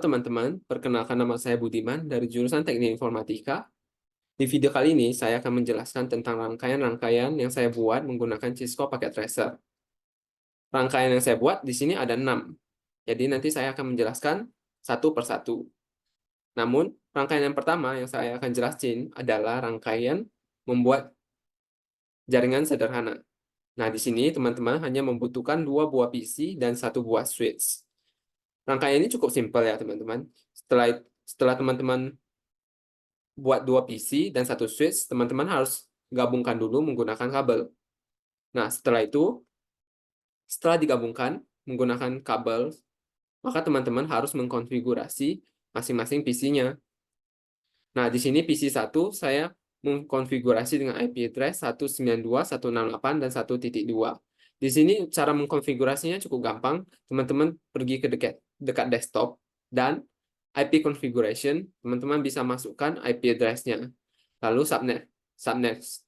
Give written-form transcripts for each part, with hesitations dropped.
teman-teman, perkenalkan nama saya Budiman dari jurusan Teknik Informatika. Di video kali ini, saya akan menjelaskan tentang rangkaian-rangkaian yang saya buat menggunakan Cisco Packet Tracer. Rangkaian yang saya buat di sini ada 6. Jadi nanti saya akan menjelaskan satu per satu. Namun, rangkaian yang pertama yang saya akan jelasin adalah rangkaian membuat jaringan sederhana. Nah, di sini teman-teman hanya membutuhkan 2 buah PC dan 1 buah switch. Rangkaian ini cukup simpel ya, teman-teman. Setelah teman-teman buat 2 PC dan 1 switch, teman-teman harus gabungkan dulu menggunakan kabel. Nah, setelah digabungkan menggunakan kabel, maka teman-teman harus mengkonfigurasi masing-masing PC-nya. Nah, di sini PC 1 saya mengkonfigurasi dengan IP address 192.168 dan 1.2. Di sini cara mengkonfigurasinya cukup gampang. Teman-teman pergi ke dekat desktop dan IP configuration, teman-teman bisa masukkan IP address-nya. Lalu subnet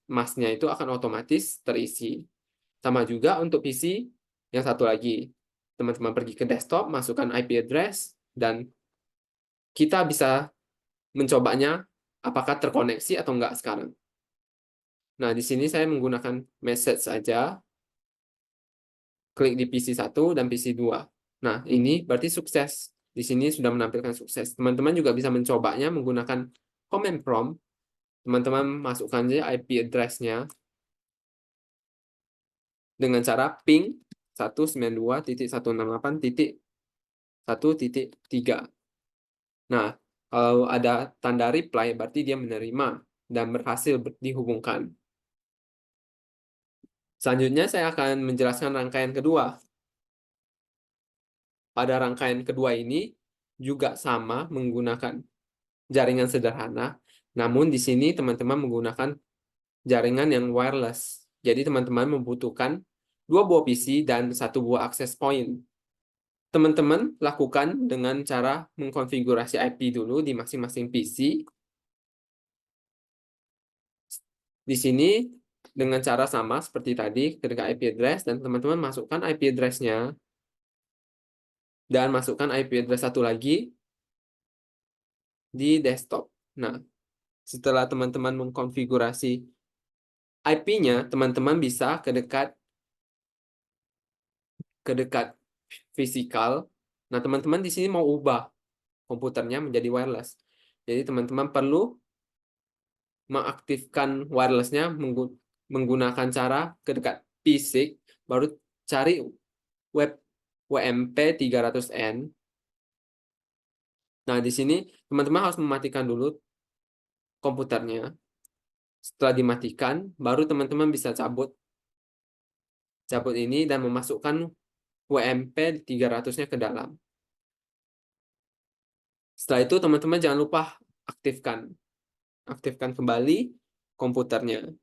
mask-nya itu akan otomatis terisi. Sama juga untuk PC yang satu lagi. Teman-teman pergi ke desktop, masukkan IP address, dan kita bisa mencobanya apakah terkoneksi atau enggak sekarang. Nah, di sini saya menggunakan message saja. Klik di PC 1 dan PC 2. Nah, ini berarti sukses. Di sini sudah menampilkan sukses. Teman-teman juga bisa mencobanya menggunakan command prompt. Teman-teman masukkan saja IP address-nya dengan cara ping 192.168.1.3. Nah, kalau ada tanda reply, berarti dia menerima dan berhasil dihubungkan. Selanjutnya, saya akan menjelaskan rangkaian kedua. Pada rangkaian kedua ini juga sama menggunakan jaringan sederhana, namun di sini teman-teman menggunakan jaringan yang wireless. Jadi teman-teman membutuhkan 2 buah PC dan 1 buah access point. Teman-teman lakukan dengan cara mengkonfigurasi IP dulu di masing-masing PC. Di sini dengan cara sama seperti tadi, ketika IP address, dan teman-teman masukkan IP address-nya, dan masukkan IP address satu lagi di desktop. Nah, setelah teman-teman mengkonfigurasi IP-nya, teman-teman bisa ke dekat fisikal. Nah, teman-teman di sini mau ubah komputernya menjadi wireless. Jadi, teman-teman perlu mengaktifkan wireless-nya menggunakan cara ke dekat fisik, baru cari web WMP 300N. Nah, di sini teman-teman harus mematikan dulu komputernya. Setelah dimatikan, baru teman-teman bisa cabut ini dan memasukkan WMP 300-nya ke dalam. Setelah itu, teman-teman jangan lupa aktifkan kembali komputernya.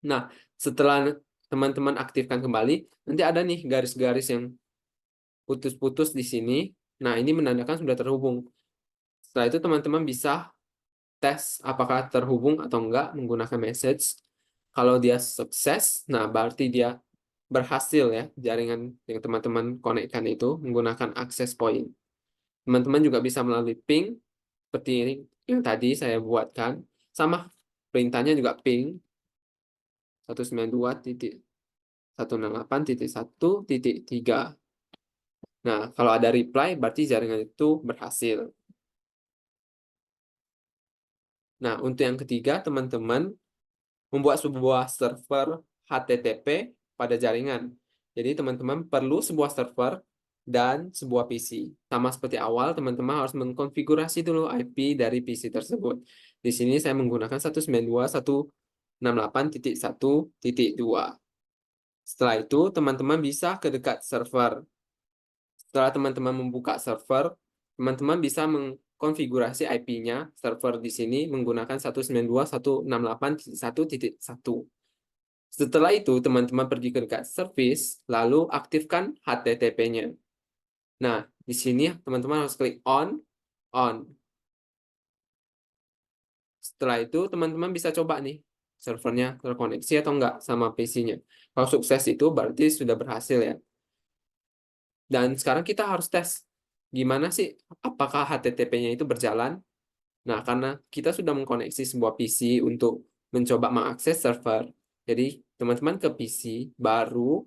Nah, setelah teman-teman aktifkan kembali, nanti ada nih garis-garis yang putus-putus di sini. Nah, ini menandakan sudah terhubung. Setelah itu, teman-teman bisa tes apakah terhubung atau enggak menggunakan message. Kalau dia sukses, nah berarti dia berhasil ya, jaringan yang teman-teman konekkan itu menggunakan access point. Teman-teman juga bisa melalui ping, seperti ini yang tadi saya buatkan. Sama, perintahnya juga ping 192.168.1.3. Nah, kalau ada reply, berarti jaringan itu berhasil. Nah, untuk yang ketiga, teman-teman membuat sebuah server HTTP pada jaringan. Jadi, teman-teman perlu sebuah server dan sebuah PC. Sama seperti awal, teman-teman harus mengkonfigurasi dulu IP dari PC tersebut. Di sini saya menggunakan 192.168.1.2. Setelah itu, teman-teman bisa ke dekat server. Setelah teman-teman membuka server, teman-teman bisa mengkonfigurasi IP-nya server di sini menggunakan 192.168.1.1. Setelah itu, teman-teman pergi ke dekat service, lalu aktifkan HTTP-nya. Nah, di sini teman-teman harus klik on. Setelah itu, teman-teman bisa coba nih, servernya terkoneksi atau enggak sama PC-nya. Kalau sukses itu berarti sudah berhasil ya. Dan sekarang kita harus tes gimana sih apakah HTTP-nya itu berjalan? Nah, karena kita sudah mengkoneksi sebuah PC untuk mencoba mengakses server, jadi teman-teman ke PC, baru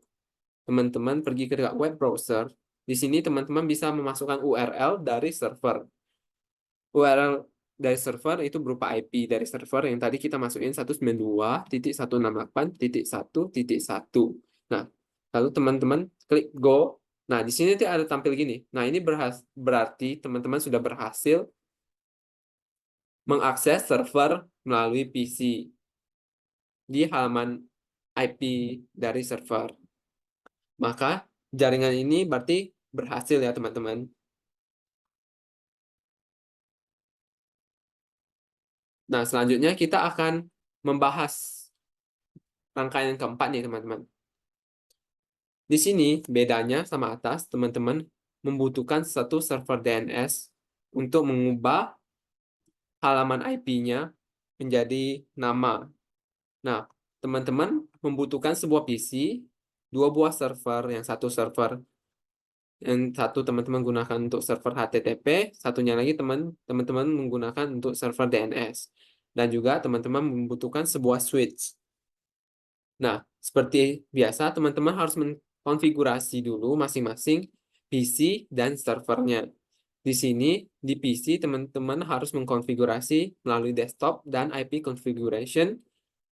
teman-teman pergi ke web browser. Di sini teman-teman bisa memasukkan URL dari server. URL dari server itu berupa IP dari server yang tadi kita masukin 192.168.1.1. Nah, lalu teman-teman klik go. Nah, di sini ada tampil gini. Nah, ini berarti teman-teman sudah berhasil mengakses server melalui PC di halaman IP dari server. Maka jaringan ini berarti berhasil ya teman-teman. Nah, selanjutnya kita akan membahas rangkaian keempat nih teman-teman. Di sini bedanya sama atas, teman-teman membutuhkan satu server DNS untuk mengubah halaman IP-nya menjadi nama. Nah, teman-teman membutuhkan sebuah PC, dua buah server, yang satu server yang satu teman-teman gunakan untuk server HTTP, satunya lagi teman-teman menggunakan untuk server DNS. Dan juga teman-teman membutuhkan sebuah switch. Nah, seperti biasa teman-teman harus mengkonfigurasi dulu masing-masing PC dan servernya. Di sini, di PC teman-teman harus mengkonfigurasi melalui desktop dan IP configuration.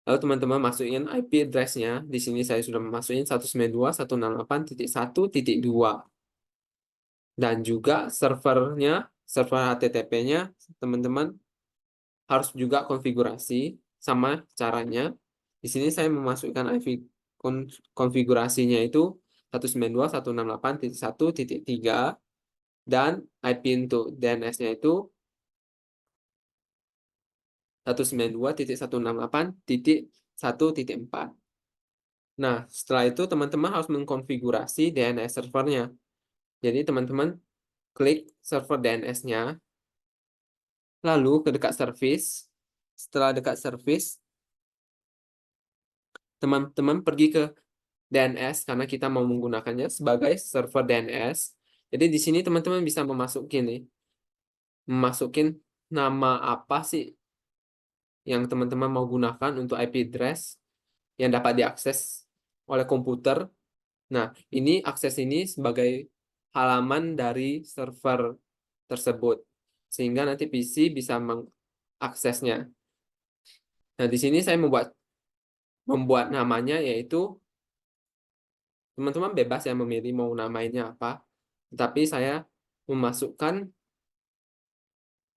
Lalu teman-teman masukin IP address-nya. Di sini saya sudah masukin 192.168.1.2. Dan juga servernya, server HTTP-nya, teman-teman harus juga konfigurasi sama caranya. Di sini saya memasukkan IP konfigurasinya itu 192.168.1.3 dan IP untuk DNS-nya itu 192.168.1.4. Nah, setelah itu teman-teman harus mengkonfigurasi DNS servernya. Jadi teman-teman klik server DNS-nya, lalu ke dekat service. Setelah dekat service, teman-teman pergi ke DNS karena kita mau menggunakannya sebagai server DNS. Jadi di sini teman-teman bisa memasukin nama apa sih yang teman-teman mau gunakan untuk IP address yang dapat diakses oleh komputer. Nah, ini akses ini sebagai halaman dari server tersebut, sehingga nanti PC bisa mengaksesnya. Nah, di sini saya membuat namanya, yaitu teman-teman bebas ya memilih mau namanya apa. Tapi saya memasukkan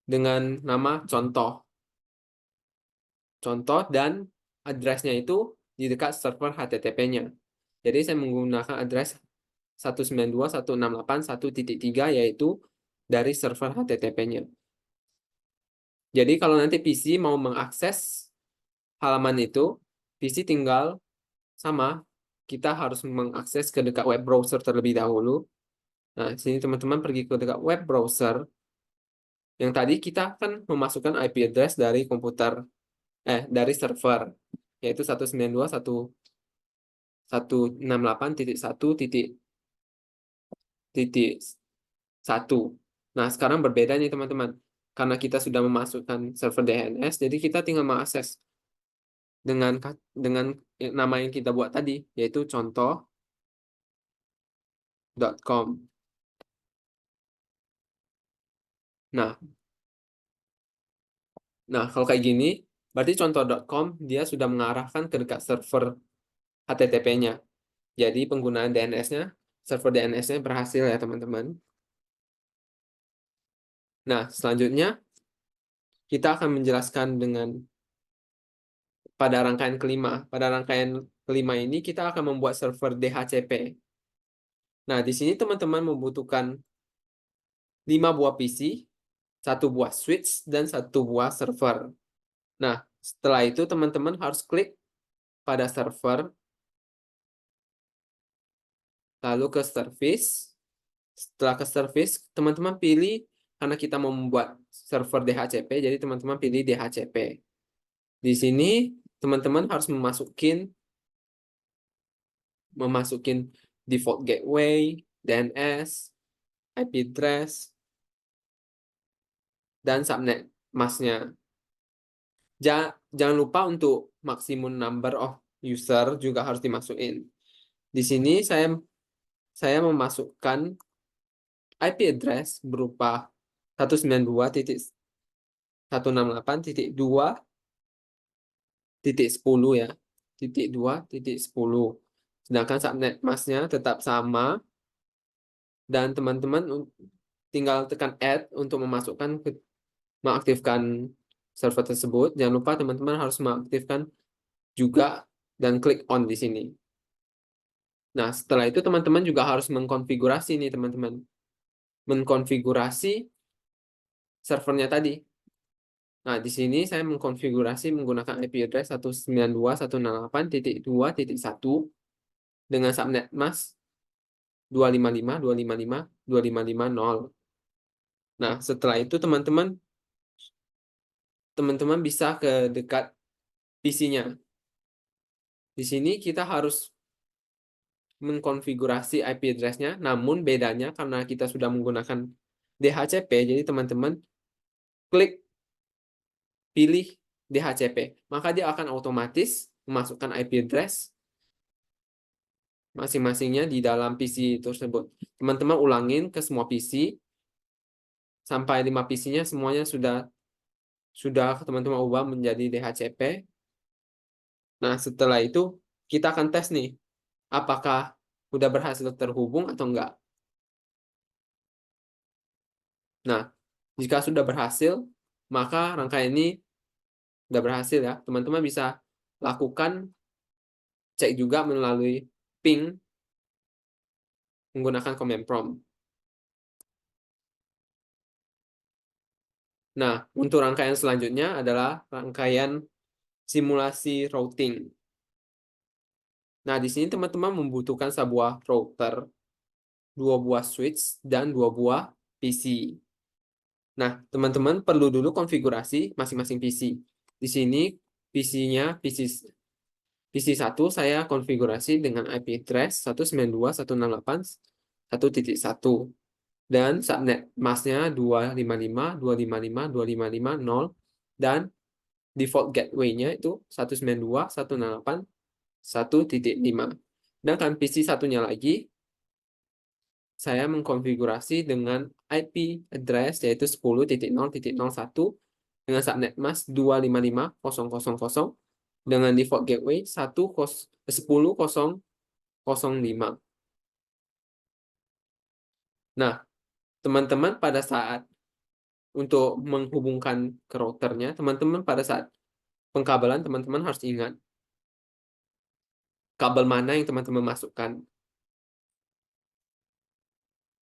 dengan nama contoh. Contoh dan address-nya itu di dekat server HTTP-nya. Jadi saya menggunakan address 192.168.1.3 yaitu dari server HTTP-nya. Jadi kalau nanti PC mau mengakses halaman itu, PC tinggal sama, kita harus mengakses ke dekat web browser terlebih dahulu. Nah, sini teman-teman pergi ke dekat web browser. Yang tadi kita akan memasukkan IP address dari komputer, dari server, yaitu 192.168.1.1. Nah, sekarang berbeda nih teman-teman. Karena kita sudah memasukkan server DNS, jadi kita tinggal mengakses dengan nama yang kita buat tadi, yaitu contoh.com. Nah, kalau kayak gini, berarti contoh.com dia sudah mengarahkan ke dekat server HTTP-nya. Jadi penggunaan DNS-nya, server DNS-nya berhasil ya teman-teman. Nah, selanjutnya kita akan menjelaskan pada rangkaian kelima. Pada rangkaian kelima ini kita akan membuat server DHCP. Nah, di sini teman-teman membutuhkan 5 buah PC, 1 buah switch, dan 1 buah server. Nah, setelah itu teman-teman harus klik pada server, lalu ke service. Setelah ke service, teman-teman pilih, karena kita mau membuat server DHCP, jadi teman-teman pilih DHCP. Di sini, teman-teman harus memasukin default gateway, DNS, IP address, dan subnet masknya. Jangan lupa untuk maksimum number of user juga harus dimasukin. Di sini saya memasukkan IP address berupa 192.168.2.10 ya. Titik 2.10. Sedangkan subnet masknya tetap sama dan teman-teman tinggal tekan add untuk mengaktifkan server tersebut. Jangan lupa teman-teman harus mengaktifkan juga dan klik on di sini. Nah, setelah itu teman-teman juga harus mengkonfigurasi nih teman-teman. Mengkonfigurasi servernya tadi. Nah, di sini saya mengkonfigurasi menggunakan IP address 192.168.2.1 dengan subnet mask 255.255.255.0. Nah, setelah itu teman-teman bisa ke dekat PC-nya. Di sini kita harus mengkonfigurasi IP address-nya, namun bedanya karena kita sudah menggunakan DHCP, jadi teman-teman klik pilih DHCP, maka dia akan otomatis memasukkan IP address masing-masingnya di dalam PC tersebut. Teman-teman ulangin ke semua PC, sampai 5 PC-nya semuanya sudah teman-teman ubah menjadi DHCP. Nah, setelah itu kita akan tes nih, apakah udah berhasil terhubung atau enggak. Nah, jika sudah berhasil, maka rangkaian ini udah berhasil ya. Teman-teman bisa lakukan cek juga melalui ping menggunakan command prompt. Nah, untuk rangkaian selanjutnya adalah rangkaian simulasi routing. Nah, di sini teman-teman membutuhkan sebuah router, 2 buah switch, dan 2 buah PC. Nah, teman-teman perlu dulu konfigurasi masing-masing PC. Di sini PC 1 saya konfigurasi dengan IP address 192.168.1.1 dan subnet masknya 255.255.255.0 dan default gateway-nya itu 192.168.1.5. Sedangkan PC satunya lagi saya mengkonfigurasi dengan IP address yaitu 10.0.01 dengan subnet mask 255.000 dengan default gateway 10.005. Nah, teman-teman pada saat untuk menghubungkan ke routernya, teman-teman pada saat pengkabelan teman-teman harus ingat kabel mana yang teman-teman masukkan.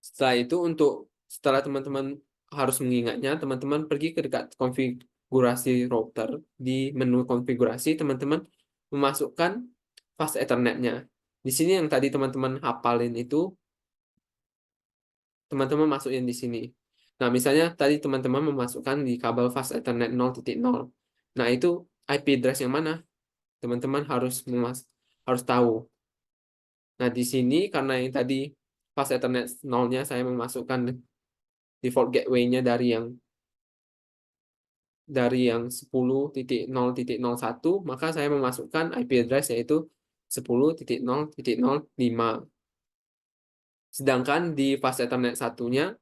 Setelah teman-teman harus mengingatnya, teman-teman pergi ke dekat konfigurasi router. Di menu konfigurasi, teman-teman memasukkan fast Ethernet-nya. Di sini yang tadi teman-teman hafalin itu, teman-teman masukin di sini. Nah, misalnya tadi teman-teman memasukkan di kabel fast Ethernet 0.0. Nah, itu IP address yang mana? Teman-teman harus tahu. Nah, di sini karena yang tadi fast Ethernet 0-nya saya memasukkan default gateway-nya dari yang 10.0.01, maka saya memasukkan IP address yaitu 10.0.05. Sedangkan di fast Ethernet satunya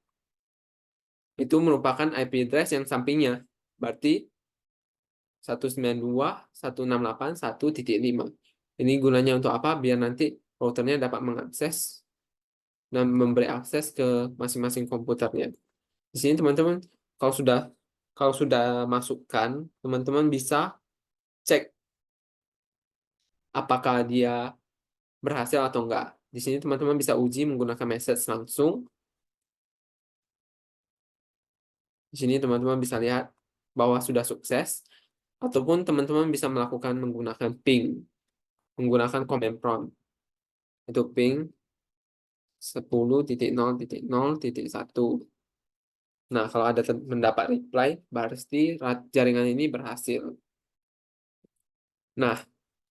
itu merupakan IP address yang sampingnya, berarti 192.168.1.5. Ini gunanya untuk apa? Biar nanti routernya dapat mengakses dan memberi akses ke masing-masing komputernya. Di sini teman-teman kalau sudah masukkan, teman-teman bisa cek apakah dia berhasil atau enggak. Di sini teman-teman bisa uji menggunakan message langsung. Di sini teman-teman bisa lihat bahwa sudah sukses, ataupun teman-teman bisa melakukan menggunakan ping, menggunakan command prompt. Itu ping 10.0.0.1. Nah, kalau ada mendapat reply, berarti jaringan ini berhasil. Nah,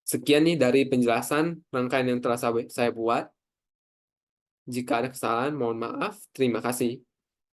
sekian nih dari penjelasan rangkaian yang telah saya buat. Jika ada kesalahan, mohon maaf. Terima kasih.